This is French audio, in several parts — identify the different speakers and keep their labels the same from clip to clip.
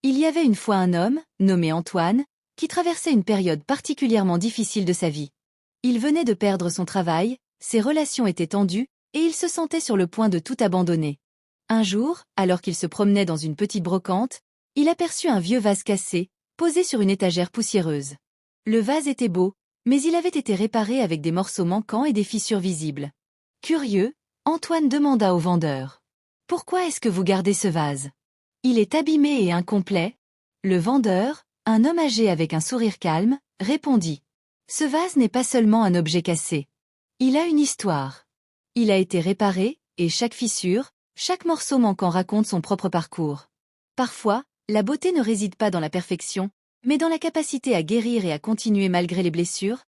Speaker 1: Il y avait une fois un homme, nommé Antoine, qui traversait une période particulièrement difficile de sa vie. Il venait de perdre son travail, ses relations étaient tendues, et il se sentait sur le point de tout abandonner. Un jour, alors qu'il se promenait dans une petite brocante, il aperçut un vieux vase cassé, posé sur une étagère poussiéreuse. Le vase était beau, mais il avait été réparé avec des morceaux manquants et des fissures visibles. Curieux, Antoine demanda au vendeur. « Pourquoi est-ce que vous gardez ce vase ? Il est abîmé et incomplet. » Le vendeur, un homme âgé avec un sourire calme, répondit. « Ce vase n'est pas seulement un objet cassé. Il a une histoire. Il a été réparé, et chaque fissure, chaque morceau manquant raconte son propre parcours. Parfois, la beauté ne réside pas dans la perfection, mais dans la capacité à guérir et à continuer malgré les blessures. »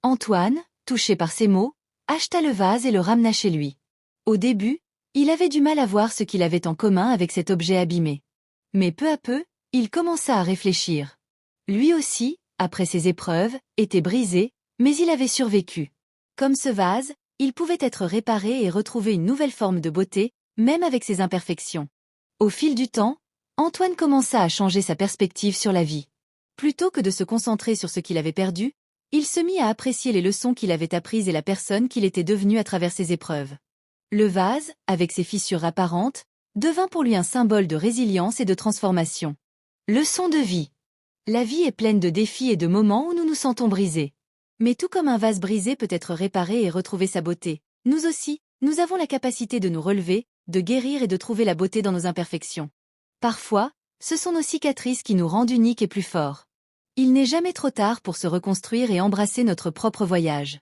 Speaker 1: Antoine, touché par ces mots, acheta le vase et le ramena chez lui. Au début, il avait du mal à voir ce qu'il avait en commun avec cet objet abîmé. Mais peu à peu, il commença à réfléchir. Lui aussi, après ses épreuves, était brisé, mais il avait survécu. Comme ce vase, il pouvait être réparé et retrouver une nouvelle forme de beauté, même avec ses imperfections. Au fil du temps, Antoine commença à changer sa perspective sur la vie. Plutôt que de se concentrer sur ce qu'il avait perdu, il se mit à apprécier les leçons qu'il avait apprises et la personne qu'il était devenu à travers ses épreuves. Le vase, avec ses fissures apparentes, devint pour lui un symbole de résilience et de transformation. Leçon de vie. La vie est pleine de défis et de moments où nous nous sentons brisés. Mais tout comme un vase brisé peut être réparé et retrouver sa beauté, nous aussi, nous avons la capacité de nous relever, de guérir et de trouver la beauté dans nos imperfections. Parfois, ce sont nos cicatrices qui nous rendent uniques et plus forts. Il n'est jamais trop tard pour se reconstruire et embrasser notre propre voyage.